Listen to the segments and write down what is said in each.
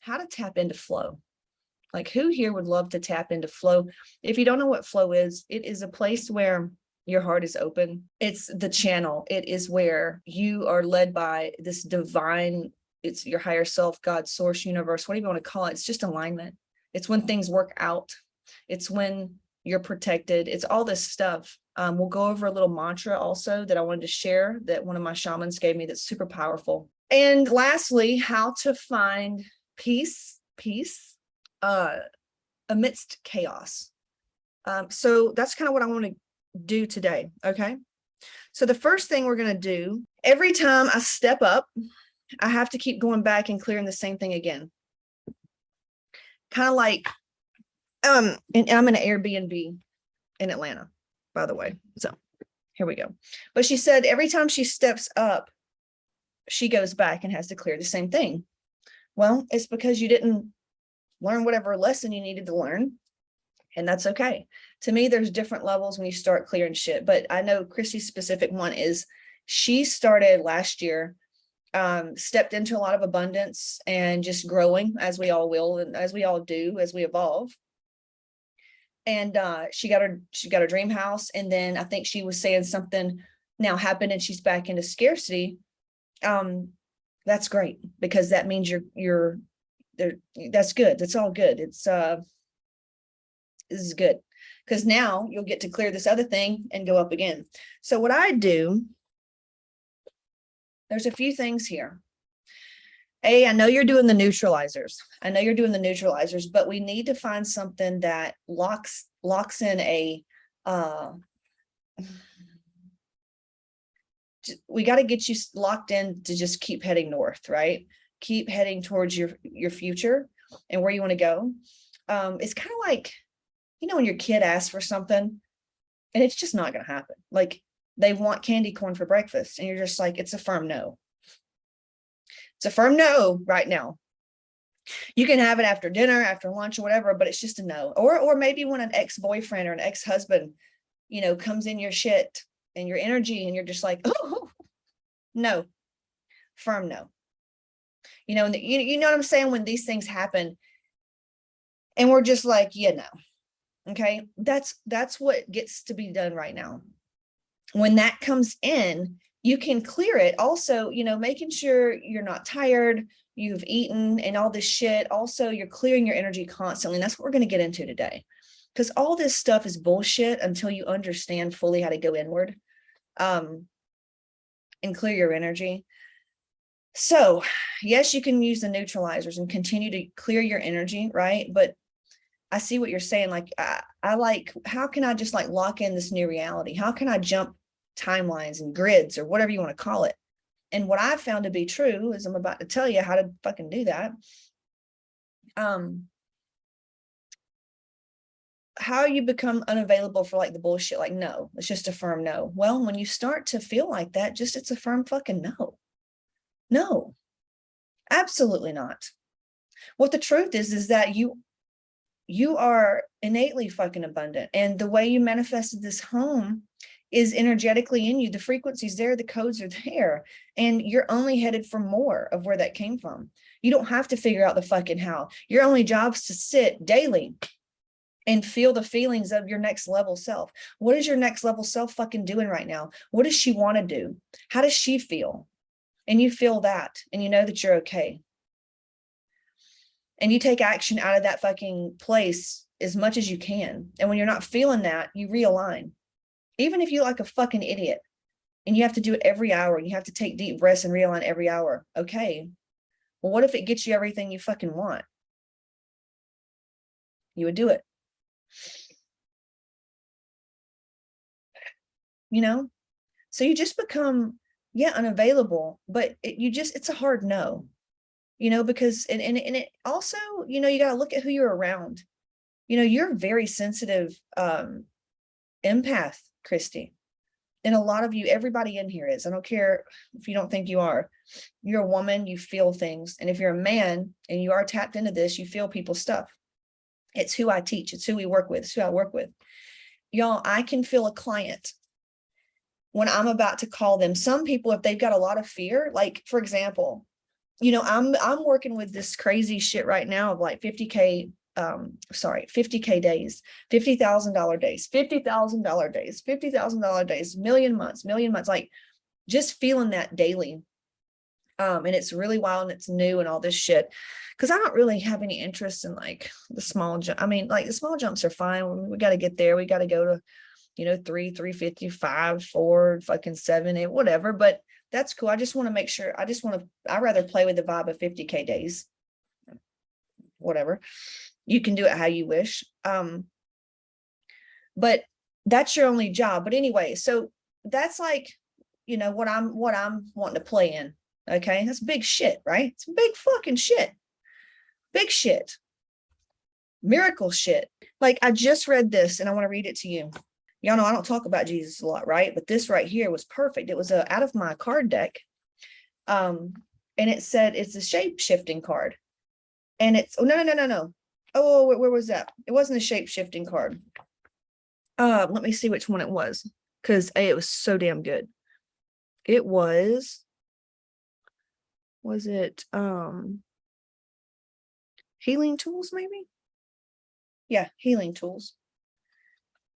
how to tap into flow. Like, who here would love to tap into flow? If you don't know what flow is, it is a place where your heart is open. It's the channel. It is where you are led by this divine, it's your higher self, God, source, universe, whatever you want to call it. It's just alignment. It's when things work out. It's when you're protected. It's all this stuff. We'll go over a little mantra also that I wanted to share that one of my shamans gave me that's super powerful. And lastly, how to find peace amidst chaos. So that's kind of what I want to do today. Okay. So the first thing we're going to do, every time I step up, I have to keep going back and clearing the same thing again. Kind of like, and I'm in an Airbnb in Atlanta, by the way. So here we go. But she said every time she steps up, she goes back and has to clear the same thing. Well, it's because you didn't learn whatever lesson you needed to learn. And that's okay. To me, there's different levels when you start clearing shit. But I know Christy's specific one is she started last year, stepped into a lot of abundance and just growing, as we all will, and as we all do, as we evolve. And she got her dream house. And then I think she was saying something now happened and she's back into scarcity. That's great, because that means you're there. That's good. That's all good. It's this is good, because now you'll get to clear this other thing and go up again. So what I do, there's a few things here. I know you're doing the neutralizers. But we need to find something that locks in a, we got to get you locked in to just keep heading north, right? Keep heading towards your future and where you want to go. It's kind of like, when your kid asks for something and it's just not going to happen. Like, they want candy corn for breakfast and you're just like, it's a firm no. It's a firm no right now. You can have it after dinner, after lunch or whatever, but it's just a no. Or maybe when an ex-boyfriend or an ex-husband, comes in your shit and your energy and you're just like, oh, no, firm no. You know what I'm saying? When these things happen and we're just like, no. Okay. That's what gets to be done right now. When that comes in, you can clear it. Also, making sure you're not tired, you've eaten and all this shit. Also, you're clearing your energy constantly. And that's what we're going to get into today. Because all this stuff is bullshit until you understand fully how to go inward and clear your energy. So, yes, you can use the neutralizers and continue to clear your energy, right? But I see what you're saying. Like, I like, how can I just like lock in this new reality? How can I jump timelines and grids or whatever you want to call it? And what I've found to be true is I'm about to tell you how to fucking do that. How you become unavailable for like the bullshit, like, no, it's just a firm no. Well, when you start to feel like that, it's a firm fucking no. No, absolutely not. What the truth is that you are innately fucking abundant. And the way you manifested this home is energetically in you. The frequency's there, the codes are there, and you're only headed for more of where that came from. You don't have to figure out the fucking how. Your only job is to sit daily and feel the feelings of your next level self. What is your next level self fucking doing right now? What does she want to do? How does she feel? And you feel that, and you know that you're okay. And you take action out of that fucking place as much as you can. And when you're not feeling that, you realign. Even if you're like a fucking idiot and you have to do it every hour and you have to take deep breaths and realign every hour. Okay. Well, what if it gets you everything you fucking want? You would do it. So you just become, unavailable, but it's a hard no. Because, and it also, you got to look at who you're around. You're very sensitive, empath, Christy. And a lot of you, everybody in here is, I don't care if you don't think you are, you're a woman, you feel things. And if you're a man and you are tapped into this, you feel people's stuff. It's who I teach. It's who we work with. It's who I work with. Y'all, I can feel a client when I'm about to call them. Some people, if they've got a lot of fear, like, for example, I'm working with this crazy shit right now of like 50K, 50K days, $50,000 days, $50,000 days, $50,000 days, million months, like just feeling that daily. And it's really wild and it's new and all this shit. Cause I don't really have any interest in like the small jump. I mean, like the small jumps are fine. We got to get there. We got to go to, 350, 5, 4, fucking 7, 8, whatever. But that's cool. I just want to make sure. I'd rather play with the vibe of 50K days, whatever. You can do it how you wish. But that's your only job. But anyway, so that's like, what I'm wanting to play in. Okay. That's big shit, right? It's big fucking shit. Big shit. Miracle shit. Like I just read this and I want to read it to you. Y'all know I don't talk about Jesus a lot, right? But this right here was perfect. It was out of my card deck. And it said it's a shape-shifting card. And it's, oh, no. Oh, where was that? It wasn't a shape-shifting card. Let me see which one it was, because it was so damn good. It was it healing tools, maybe? Yeah, healing tools.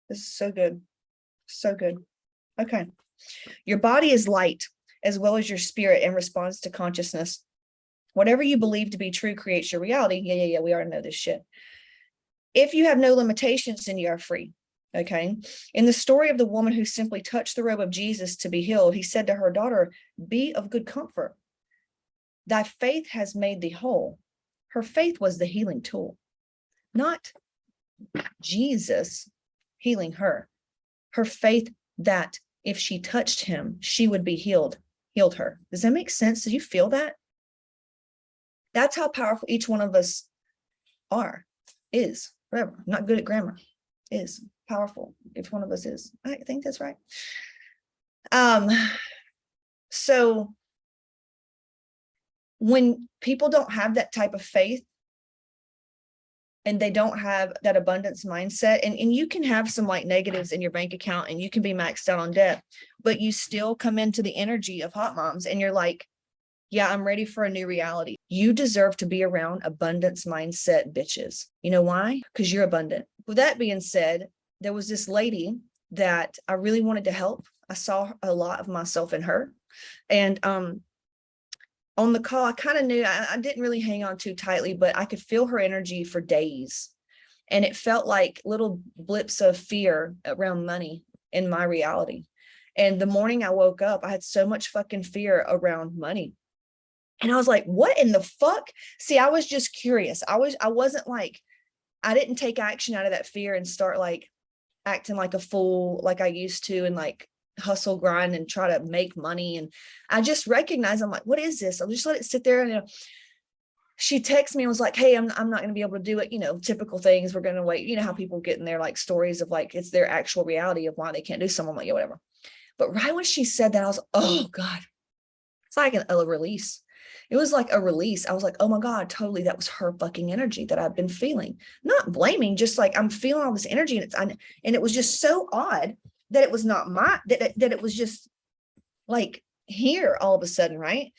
This is so good. So good. Okay. Your body is light as well as your spirit and responds to consciousness. Whatever you believe to be true creates your reality. Yeah. We already know this shit. If you have no limitations, then you are free. Okay. In the story of the woman who simply touched the robe of Jesus to be healed, he said to her daughter, be of good comfort. Thy faith has made thee whole. Her faith was the healing tool, not Jesus healing her. Her faith that if she touched him, she would be healed her. Does that make sense? Do you feel that? That's how powerful each one of us is, whatever. I'm not good at grammar. Is powerful. Each one of us is. I think that's right. So when people don't have that type of faith, and they don't have that abundance mindset, and you can have some like negatives in your bank account and you can be maxed out on debt, but you still come into the energy of hot moms and you're like, yeah, I'm ready for a new reality. You deserve to be around abundance mindset bitches. You know why? Because you're abundant. With that being said, there was this lady that I really wanted to help. I saw a lot of myself in her. And on the call, I kind of knew, I didn't really hang on too tightly, but I could feel her energy for days. And it felt like little blips of fear around money in my reality. And the morning I woke up, I had so much fucking fear around money. And I was like, what in the fuck? See, I was just curious. I wasn't like, I didn't take action out of that fear and start like acting like a fool like I used to and like hustle, grind, and try to make money. And I just recognized, I'm like, what is this? I'll just let it sit there. And she texted me and was like, hey, I'm not going to be able to do it. Typical things. We're going to wait. You know how people get in their like stories of like, it's their actual reality of why they can't do something, like, yeah, whatever. But right when she said that, I was, oh God, it's like a release. It was like a release. I was like, oh my God, totally. That was her fucking energy that I've been feeling, not blaming, just like I'm feeling all this energy. And it was just so odd that it was not that it was just like here all of a sudden. Right.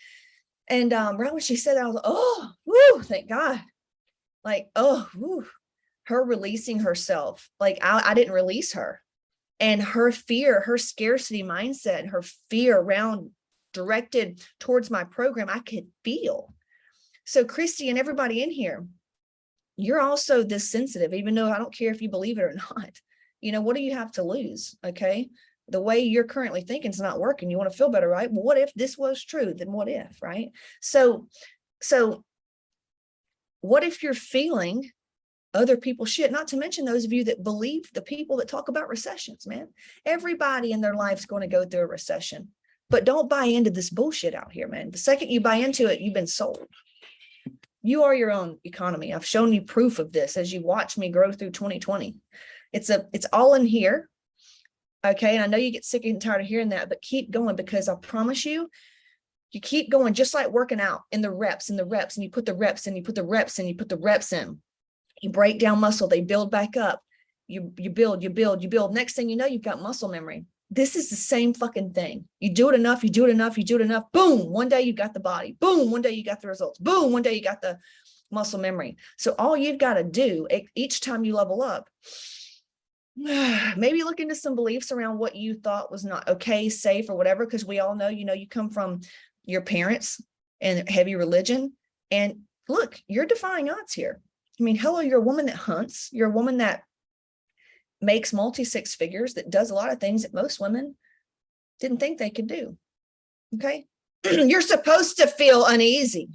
And right when she said that, I was like, oh, woo, thank God. Like, oh, woo, her releasing herself. Like I didn't release her, and her fear, her scarcity mindset, her fear around directed towards my program, I could feel. So Christy and everybody in here, you're also this sensitive, even though I don't care if you believe it or not. What do you have to lose? Okay. The way you're currently thinking is not working. You want to feel better, right? Well, what if this was true? Then what if, right? So what if you're feeling other people's shit, not to mention those of you that believe the people that talk about recessions, man. Everybody in their life's going to go through a recession. But don't buy into this bullshit out here, man. The second you buy into it, you've been sold. You are your own economy. I've shown you proof of this as you watch me grow through 2020. It's all in here. Okay. And I know you get sick and tired of hearing that, but keep going, because I promise you, you keep going, just like working out in the reps and the reps, and you put the reps in, you put the reps in, you put the reps in. You break down muscle, they build back up. You build. Next thing you know, you've got muscle memory. This is the same fucking thing. You do it enough, you do it enough, you do it enough. Boom. One day you got the body. Boom. One day you got the results. Boom. One day you got the muscle memory. So all you've got to do each time you level up, maybe look into some beliefs around what you thought was not okay, safe, or whatever. Because we all know, you come from your parents and heavy religion. And look, you're defying odds here. I mean, hello, you're a woman that hunts. You're a woman that makes multi-six figures, that does a lot of things that most women didn't think they could do. Okay. You're supposed to feel uneasy.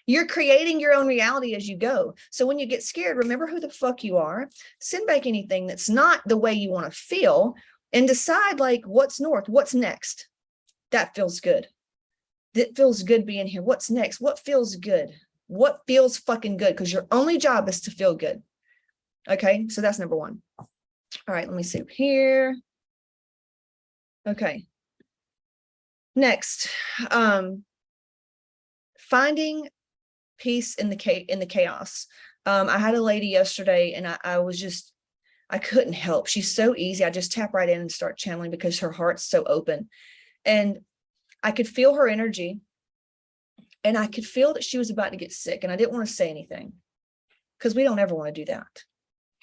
You're creating your own reality as you go. So when you get scared, remember who the fuck you are, send back anything that's not the way you want to feel, and decide like what's north, what's next. That feels good. That feels good being here. What's next? What feels good? What feels fucking good? Because your only job is to feel good. Okay. So that's number one. All right, let me see here. Okay. Next, finding peace in the chaos. I had a lady yesterday, and I couldn't help. She's so easy. I just tap right in and start channeling because her heart's so open. And I could feel her energy, and I could feel that she was about to get sick, and I didn't want to say anything because we don't ever want to do that.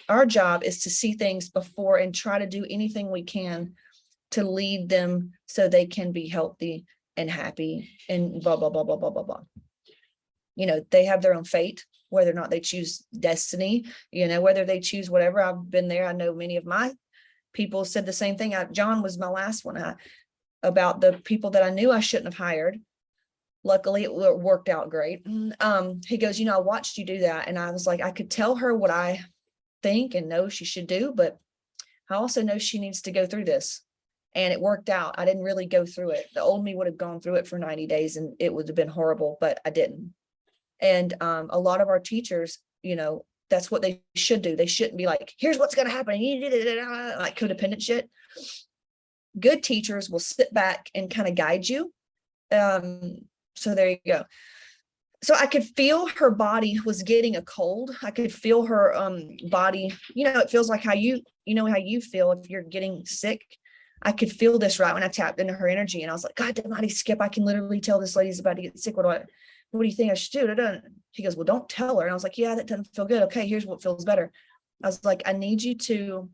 Our job is to see things before and try to do anything we can to lead them so they can be healthy and happy and blah, blah, blah, blah, blah, blah, blah. They have their own fate, whether or not they choose destiny, whether they choose whatever. I've been there. I know many of my people said the same thing. John was my last one about the people that I knew I shouldn't have hired. Luckily, it worked out great. He goes, I watched you do that. And I was like, I could tell her what I think and know she should do, but I also know she needs to go through this. And it worked out. I didn't really go through it. The old me would have gone through it for 90 days and it would have been horrible, but I didn't. And a lot of our teachers, that's what they should do. They shouldn't be like, here's what's going to happen, like codependent shit. Good teachers will sit back and kind of guide you. So there you go. So I could feel her body was getting a cold. I could feel her body, it feels like how you feel if you're getting sick. I could feel this right when I tapped into her energy, and I was like, God, mighty Skip, I can literally tell this lady's about to get sick. What do you think I should do? He goes, well, don't tell her. And I was like, yeah, that doesn't feel good. Okay, here's what feels better. I was like, I need you to,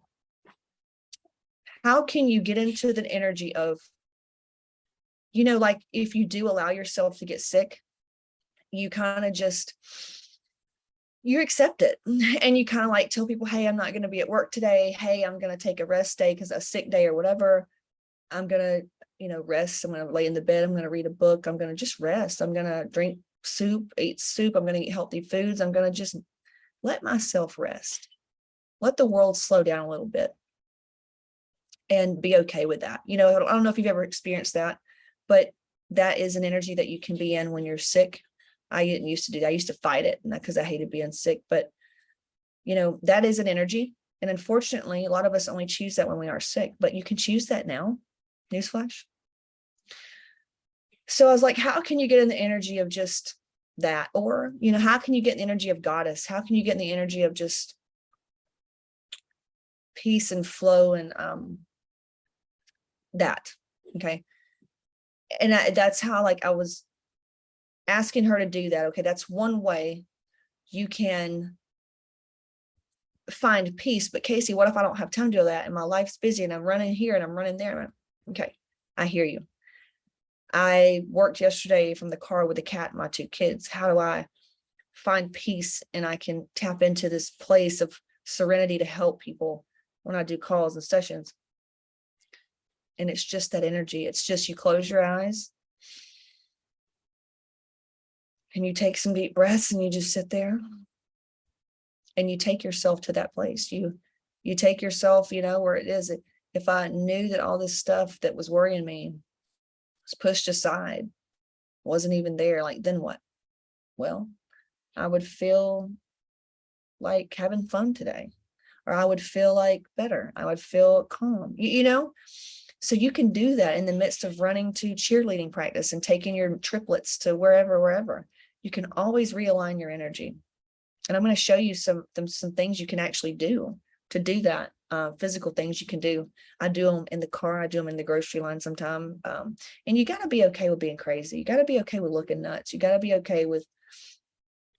how can you get into the energy of, like if you do allow yourself to get sick, you kind of just, you accept it. And you kind of like tell people, hey, I'm not going to be at work today. Hey, I'm going to take a rest day because a sick day or whatever. I'm going to, rest. I'm going to lay in the bed. I'm going to read a book. I'm going to just rest. I'm going to drink soup, eat soup. I'm going to eat healthy foods. I'm going to just let myself rest. Let the world slow down a little bit and be okay with that. I don't know if you've ever experienced that, but that is an energy that you can be in when you're sick. I didn't used to do that. I used to fight it because I hated being sick, but that is an energy. And unfortunately, a lot of us only choose that when we are sick, but you can choose that now. Newsflash. So I was like, how can you get in the energy of just that? Or, how can you get in the energy of goddess? How can you get in the energy of just peace and flow and that? Okay. And that's how I was asking her to do that. Okay, that's one way you can find peace. But Casey, what if I don't have time to do that and my life's busy and I'm running here and I'm running there? Okay, I hear you. I worked yesterday from the car with the cat and my two kids. How do I find peace and I can tap into this place of serenity to help people when I do calls and sessions? And it's just that energy. It's just you close your eyes and you take some deep breaths and you just sit there and you take yourself to that place. You take yourself, where it is. If I knew that all this stuff that was worrying me was pushed aside, wasn't even there, then what? Well, I would feel like having fun today, or I would feel like better. I would feel calm, So you can do that in the midst of running to cheerleading practice and taking your triplets to wherever. You can always realign your energy. And I'm going to show you some things you can actually do to do that. Physical things you can do. I do them in the car. I do them in the grocery line sometime. And you got to be okay with being crazy. You got to be okay with looking nuts. You got to be okay with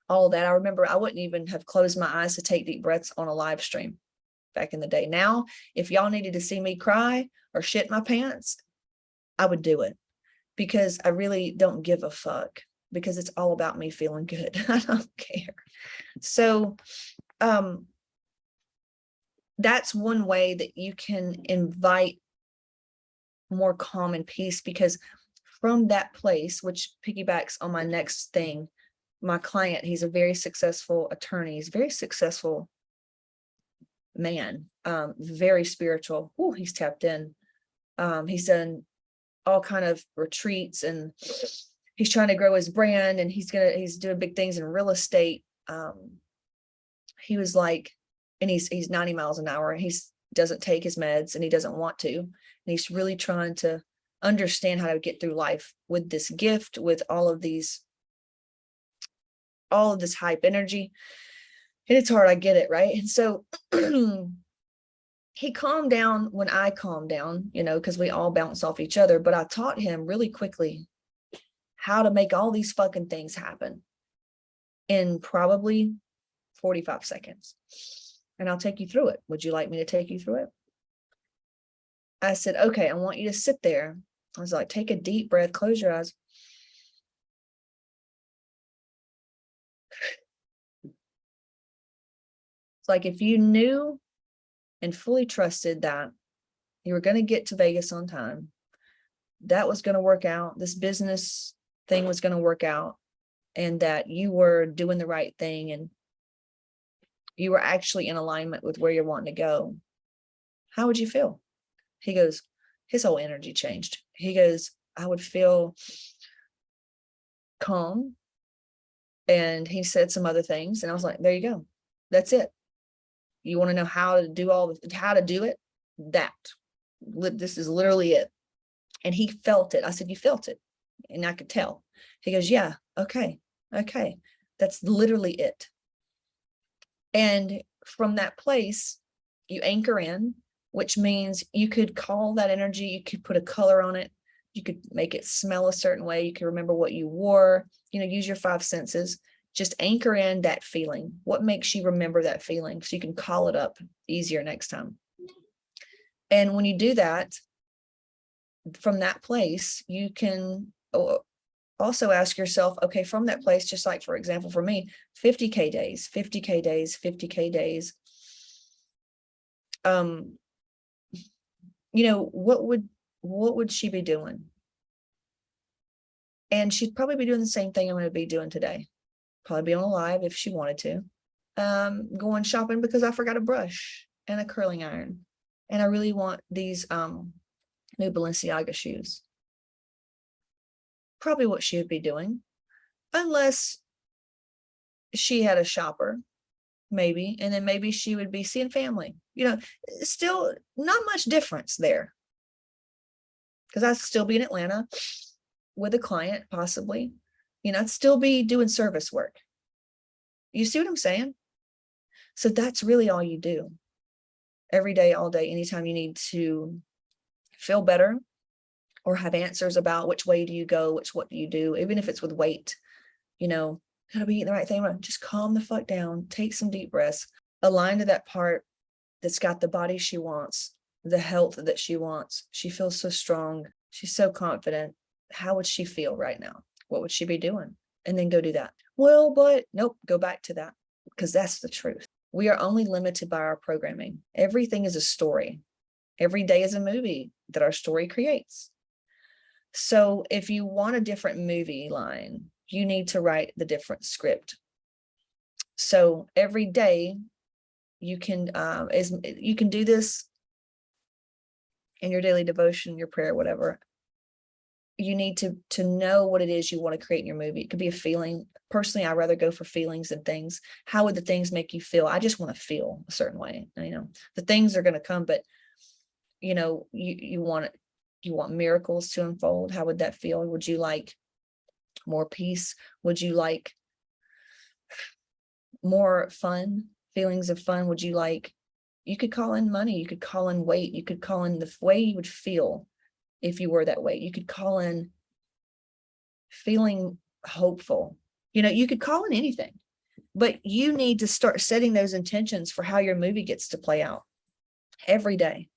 all that. I remember I wouldn't even have closed my eyes to take deep breaths on a live stream back in the day. Now, if y'all needed to see me cry or shit my pants, I would do it, because I really don't give a fuck, because it's all about me feeling good. I don't care. So, that's one way that you can invite more calm and peace, because from that place, which piggybacks on my next thing, my client, he's a very successful attorney. He's a very successful man, very spiritual. Ooh, he's tapped in. He's done all kind of retreats, and he's trying to grow his brand, and he's doing big things in real estate. He was like, and he's 90 miles an hour, and he doesn't take his meds, and he doesn't want to. And he's really trying to understand how to get through life with this gift, with all of this hype energy. And it's hard, I get it, right? And so he calmed down when I calmed down, because we all bounce off each other. But I taught him really quickly how to make all these fucking things happen in probably 45 seconds. And I'll take you through it. Would you like me to take you through it? I said, okay, I want you to sit there. I was like, take a deep breath, close your eyes. It's like if you knew and fully trusted that you were going to get to Vegas on time, that was going to work out, this business thing was going to work out, and that you were doing the right thing, and you were actually in alignment with where you're wanting to go, how would you feel? He goes, his whole energy changed. He goes, I would feel calm. And he said some other things, and I was like, there you go. That's it. You want to know how to do how to do it? This is literally it. And he felt it. I said, you felt it? And I could tell. He goes, yeah, okay. That's literally it. And from that place, you anchor in, which means you could call that energy, you could put a color on it, you could make it smell a certain way, you could remember what you wore, use your 5 senses. Just anchor in that feeling. What makes you remember that feeling, so you can call it up easier next time. And when you do that, from that place, you can also ask yourself, okay, from that place, just like, for example, for me, 50K days, 50K days, 50K days. What would she be doing? And she'd probably be doing the same thing I'm going to be doing today. Probably be on a live if she wanted to. Going shopping because I forgot a brush and a curling iron, and I really want these new Balenciaga shoes. Probably what she would be doing, unless she had a shopper, maybe, and then maybe she would be seeing family. Still not much difference there, because I'd still be in Atlanta with a client, possibly. I'd still be doing service work. You see what I'm saying? So that's really all you do every day, all day, anytime you need to feel better or have answers about which way do you go, what do you do, even if it's with weight, gotta be eating the right thing. Just calm the fuck down, take some deep breaths, align to that part that's got the body she wants, the health that she wants. She feels so strong. She's so confident. How would she feel right now? What would she be doing? And then go do that. Well, but nope, go back to that, because that's the truth. We are only limited by our programming. Everything is a story. Every day is a movie that our story creates. So if you want a different movie line, you need to write the different script. So every day you can do this in your daily devotion, your prayer, whatever. You need to know what it is you want to create in your movie. It could be a feeling. Personally, I'd rather go for feelings than things. How would the things make you feel? I just want to feel a certain way. The things are going to come, but you want miracles to unfold. How would that feel? Would you like more peace? Would you like more fun, feelings of fun? Would you like, You could call in money, you could call in weight, you could call in the way you would feel if you were that way. You could call in feeling hopeful. You could call in anything, but you need to start setting those intentions for how your movie gets to play out every day,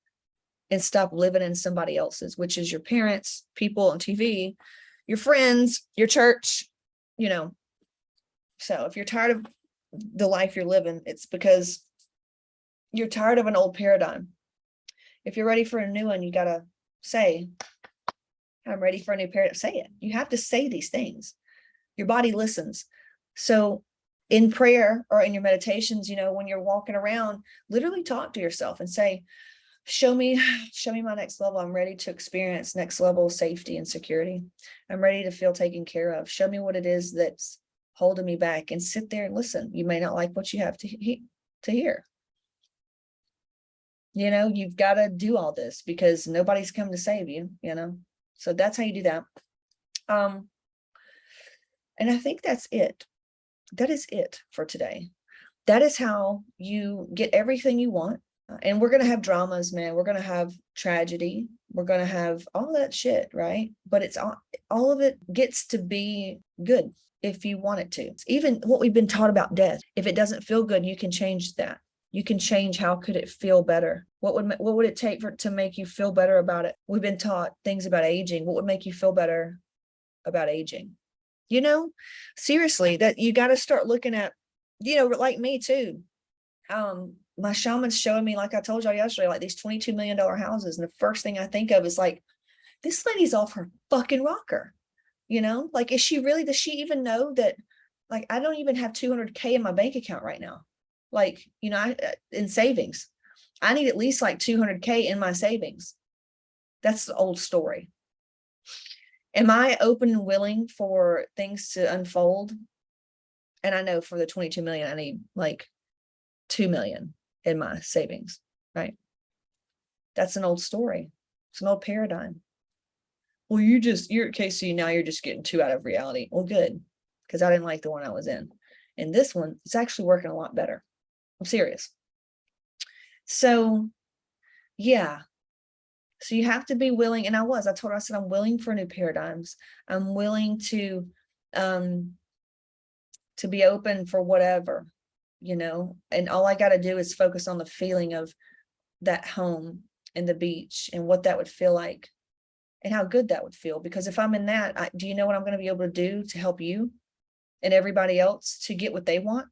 and stop living in somebody else's, which is your parents, people on TV, your friends, your church. So if you're tired of the life you're living, it's because you're tired of an old paradigm. If you're ready for a new one, you got to say, I'm ready for a new paradigm. Say it. You have to say these things. Your body listens. So in prayer or in your meditations, when you're walking around, literally talk to yourself and say, show me my next level. I'm ready to experience next level of safety and security. I'm ready to feel taken care of. Show me what it is that's holding me back, and sit there and listen. You may not like what you have to hear. You've got to do all this because nobody's come to save you, so that's how you do that. And I think that's it. That is it for today. That is how you get everything you want. And we're going to have dramas, man. We're going to have tragedy. We're going to have all that shit, right? But it's all of it gets to be good if you want it to. Even what we've been taught about death, if it doesn't feel good, you can change that. You can change how could it feel better? What would it take to make you feel better about it? We've been taught things about aging. What would make you feel better about aging? Seriously, that you got to start looking at, like me too. My shaman's showing me, like I told y'all yesterday, like these $22 million houses. And the first thing I think of is like, this lady's off her fucking rocker. Like, does she even know that, like, I don't even have 200K in my bank account right now. Like, in savings, I need at least like 200K in my savings. That's the old story. Am I open and willing for things to unfold? And I know for the 22 million, I need like 2 million in my savings, right? That's an old story. It's an old paradigm. Well, you're Casey, now you're just getting too out of reality. Well, good, because I didn't like the one I was in. And this one, it's actually working a lot better. I'm serious. So, yeah. So you have to be willing, and I told her, I said, I'm willing for new paradigms. I'm willing to be open for whatever, and all I got to do is focus on the feeling of that home and the beach and what that would feel like and how good that would feel. Because if I'm in that, do you know what I'm going to be able to do to help you and everybody else to get what they want?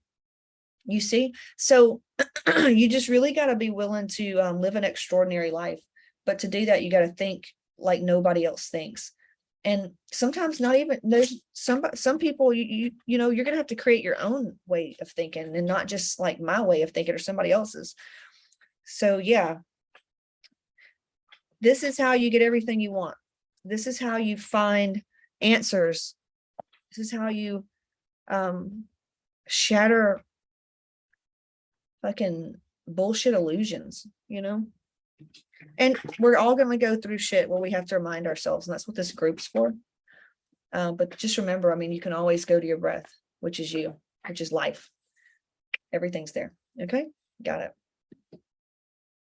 You see? So you just really got to be willing to live an extraordinary life. But to do that, you got to think like nobody else thinks. And sometimes not even, there's some people, you're going to have to create your own way of thinking and not just like my way of thinking or somebody else's. So yeah, this is how you get everything you want. This is how you find answers. This is how you shatter fucking bullshit illusions, And we're all going to go through shit where we have to remind ourselves, and that's what this group's for. But just remember, you can always go to your breath, which is you, which is life. Everything's there. Okay? Got it.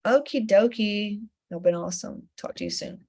Okie dokie. You've been awesome. Talk to you soon.